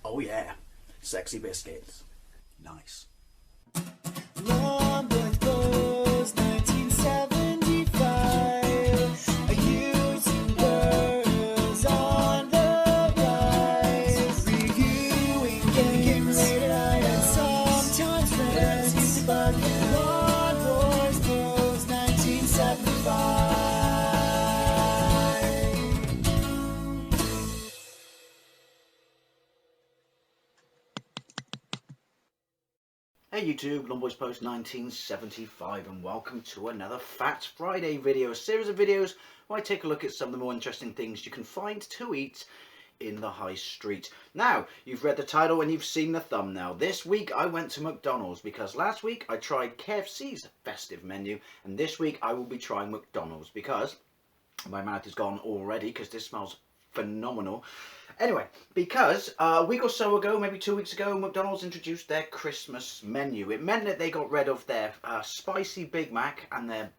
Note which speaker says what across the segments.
Speaker 1: Oh yeah, sexy biscuits. Nice.
Speaker 2: Long boys blues, 1975. Using girls on the rise. Reviewing games late at night and sometimes friends used to bug. Long boys blues, 1975.
Speaker 1: Hey YouTube, Longboys Post 1975 and welcome to another Fat Friday video, a series of videos where I take a look at some of the more interesting things you can find to eat in the high street. Now, you've read the title and you've seen the thumbnail. This week I went to McDonald's because last week I tried KFC's festive menu and this week I will be trying McDonald's because my mouth is gone already because this smells phenomenal. Anyway, because a week or so ago, maybe 2 weeks ago, McDonald's introduced their Christmas menu. It meant that they got rid of their spicy Big Mac and their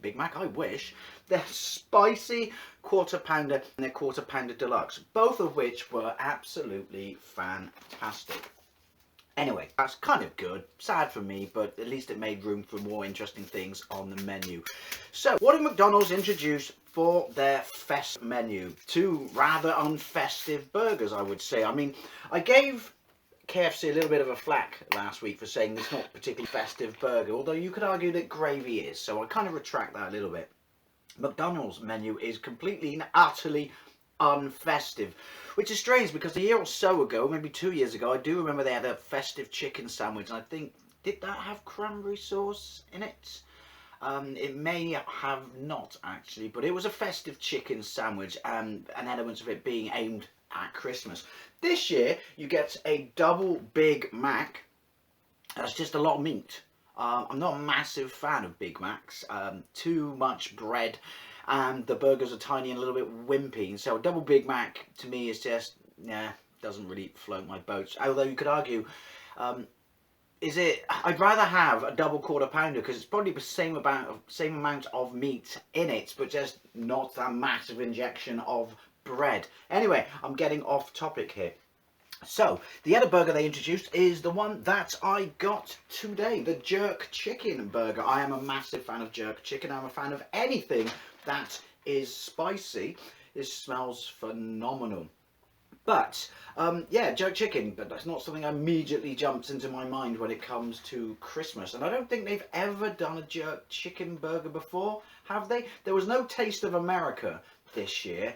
Speaker 1: Big Mac, I wish, their spicy quarter pounder and their quarter pounder deluxe, both of which were absolutely fantastic. Anyway, that's kind of good. Sad for me, but at least it made room for more interesting things on the menu. So, what did McDonald's introduce for their fest menu? Two rather unfestive burgers, I would say. I mean, I gave KFC a little bit of a flack last week for saying it's not a particularly festive burger, although you could argue that gravy is, so I kind of retract that a little bit. McDonald's menu is completely and utterly unfestive, which is strange because a year or so ago, maybe 2 years ago, I do remember they had a festive chicken sandwich, and I think, did that have cranberry sauce in it? It may have not actually, but it was a festive chicken sandwich and an element of it being aimed at Christmas. This year you get a double Big Mac. That's just a lot of meat. I'm not a massive fan of Big Macs. Too much bread and the burgers are tiny and a little bit wimpy. So a double Big Mac to me is just, doesn't really float my boat. Although you could argue, I'd rather have a double quarter pounder because it's probably the same amount of meat in it, but just not that massive injection of bread. Anyway, I'm getting off topic here. So, the other burger they introduced is the one that I got today, the jerk chicken burger. I am a massive fan of jerk chicken. I'm a fan of anything that is spicy. This smells phenomenal. But, yeah, jerk chicken, but that's not something that immediately jumps into my mind when it comes to Christmas. And I don't think they've ever done a jerk chicken burger before, have they? There was no Taste of America this year,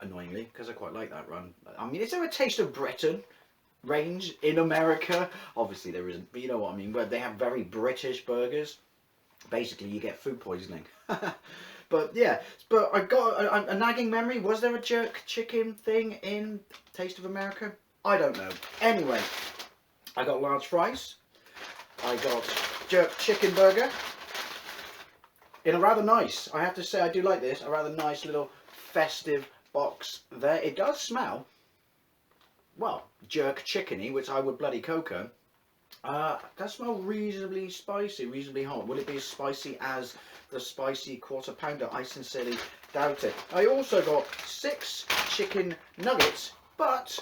Speaker 1: annoyingly, because I quite like that run. I mean, is there a Taste of Britain range in America? Obviously there isn't, but you know what I mean, where they have very British burgers. Basically, you get food poisoning. But yeah, but I got a nagging memory. Was there a jerk chicken thing in Taste of America? I don't know. Anyway, I got large fries. I got jerk chicken burger. In a rather nice, I have to say I do like this, a rather nice little festive box there. It does smell, well, jerk chickeny, which I would bloody cocoa. Does smell reasonably spicy, reasonably hot. Will it be as spicy as the spicy quarter pounder? I sincerely doubt it. I also got 6 chicken nuggets, but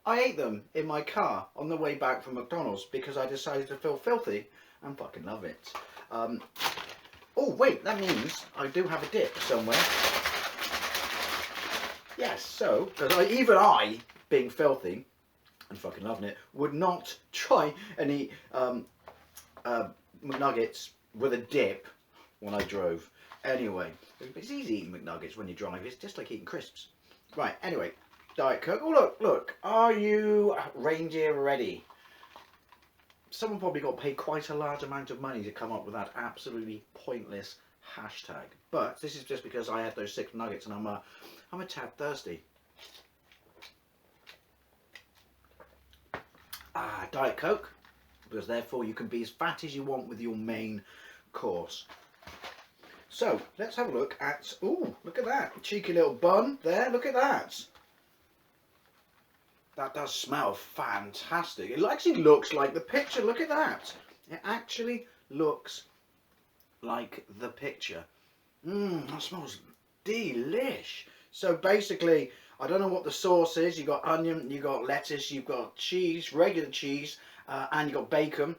Speaker 1: I ate them in my car on the way back from McDonald's because I decided to feel filthy and fucking love it. Oh wait, that means I do have a dip somewhere. Yes, so, because even I, being filthy and fucking loving it, would not try and eat McNuggets with a dip when I drove. Anyway, it's easy eating McNuggets when you drive. It's just like eating crisps. Right, anyway, Diet Coke. Oh, look. Are you reindeer ready? Someone probably got paid quite a large amount of money to come up with that absolutely pointless hashtag. But this is just because I had those 6 nuggets and I'm a tad thirsty. Diet Coke, because therefore you can be as fat as you want with your main course. So, let's have a look at, ooh, look at that, cheeky little bun there, look at that. That does smell fantastic. It actually looks like the picture, look at that. It actually looks like the picture. That smells delish. So basically, I don't know what the sauce is. You got onion, you got lettuce, you've got cheese, regular cheese, and you got bacon.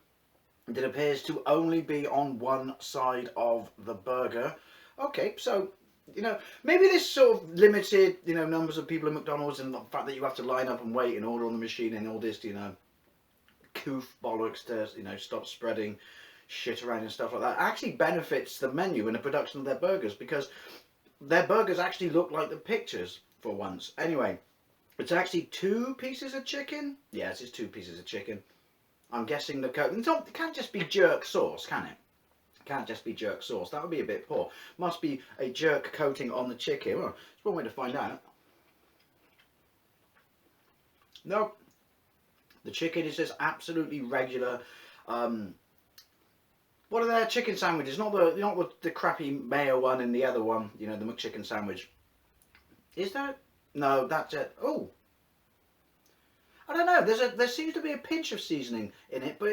Speaker 1: That appears to only be on one side of the burger. Okay, so maybe this sort of limited numbers of people at McDonald's, and the fact that you have to line up and wait and order on the machine and all this coof bollocks to stop spreading shit around and stuff like that actually benefits the menu and the production of their burgers, because their burgers actually look like the pictures for once. Anyway, it's actually 2 pieces of chicken. Yes, it's 2 pieces of chicken. I'm guessing the coat. It can't just be jerk sauce, can it? It can't just be jerk sauce. That would be a bit poor. Must be a jerk coating on the chicken. Well, it's one way to find out. No, the chicken is just absolutely regular. What are their chicken sandwiches? Not the crappy mayo one and the other one. The McChicken sandwich. Is there? No, that's it. Oh. I don't know. There seems to be a pinch of seasoning in it, but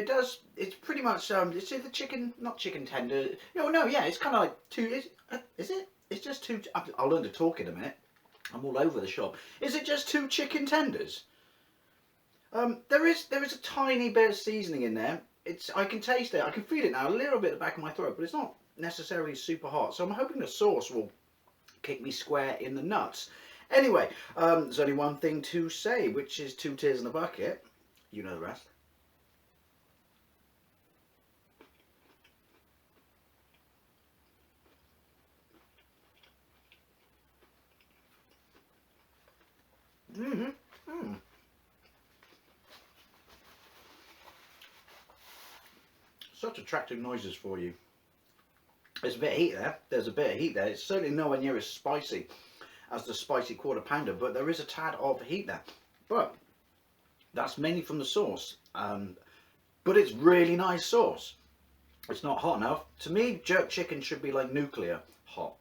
Speaker 1: it's pretty much it's the chicken, not chicken tender. No, yeah, it's kind of like 2. Is it? It's just 2. I'll learn to talk in a minute. I'm all over the shop. Is it just 2 chicken tenders? There is a tiny bit of seasoning in there. I can taste it. I can feel it now, a little bit at the back of my throat, but it's not necessarily super hot. So I'm hoping the sauce will kick me square in the nuts. Anyway, there's only one thing to say, which is 2 tears in a bucket. You know the rest. Such attractive noises for you. There's a bit of heat there. There's a bit of heat there. It's certainly nowhere near as spicy as the spicy quarter pounder, but there is a tad of heat there. But that's mainly from the sauce. But it's really nice sauce. It's not hot enough. To me, jerk chicken should be like nuclear hot.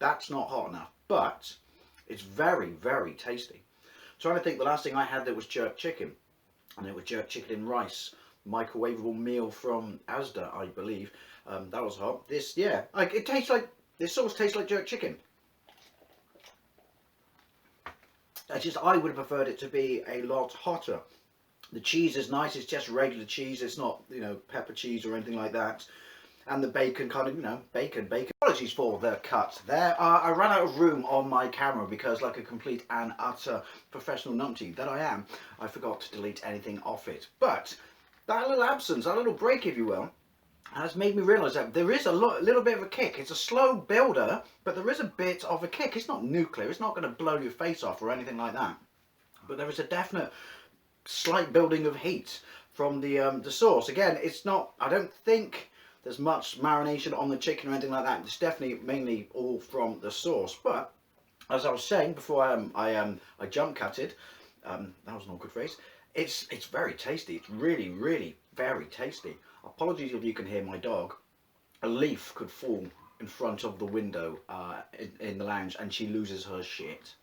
Speaker 1: That's not hot enough, but it's very, very tasty. I'm trying to think, the last thing I had that was jerk chicken, and it was jerk chicken in rice, microwavable meal from Asda, I believe. That was hot. This, yeah, it tastes like, this sauce tastes like jerk chicken. I would have preferred it to be a lot hotter. The cheese is nice. It's just regular cheese. It's not, pepper cheese or anything like that. And the bacon kind of, bacon. Apologies for the cut there. I ran out of room on my camera because, like a complete and utter professional numpty that I am, I forgot to delete anything off it. But that little absence, that little break, if you will, has made me realise that there is a little bit of a kick. It's a slow builder, but there is a bit of a kick. It's not nuclear. It's not going to blow your face off or anything like that. But there is a definite slight building of heat from the sauce. Again, it's not, I don't think there's much marination on the chicken or anything like that. It's definitely mainly all from the sauce. But as I was saying before I jump cutted, that was an awkward phrase. It's very tasty. It's really, really very tasty. Apologies if you can hear my dog. A leaf could fall in front of the window in the lounge and she loses her shit.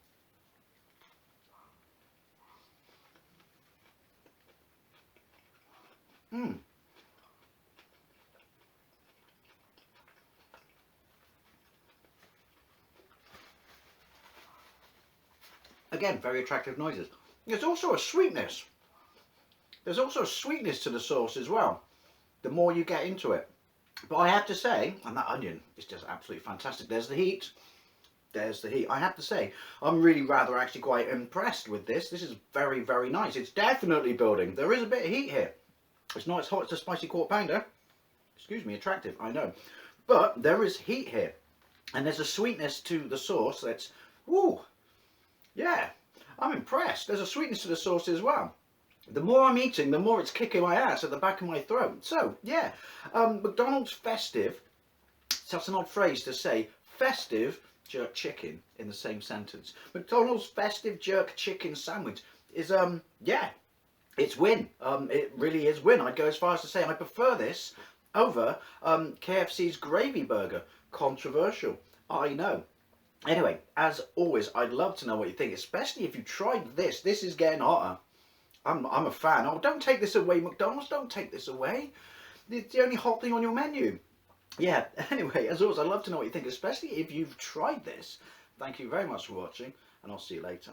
Speaker 1: Again, very attractive noises. There's also a sweetness. There's also a sweetness to the sauce as well, the more you get into it. But I have to say, and that onion is just absolutely fantastic. There's the heat. There's the heat. I have to say, I'm really rather actually quite impressed with this. This is very, very nice. It's definitely building. There is a bit of heat here. It's not as hot as the spicy quarter pounder. Excuse me, attractive, I know. But there is heat here. And there's a sweetness to the sauce that's, woo, yeah, I'm impressed. There's a sweetness to the sauce as well. The more I'm eating, the more it's kicking my ass at the back of my throat. So, yeah, McDonald's Festive, that's an odd phrase to say, festive jerk chicken in the same sentence. McDonald's Festive jerk chicken sandwich is, yeah, it's win. It really is win. I'd go as far as to say I prefer this over KFC's gravy burger. Controversial, I know. Anyway, as always, I'd love to know what you think, especially if you tried this. This is getting hotter. I'm a fan. Oh, don't take this away, McDonald's. Don't take this away. It's the only hot thing on your menu. Yeah, anyway, as always, I'd love to know what you think, especially if you've tried this. Thank you very much for watching, and I'll see you later.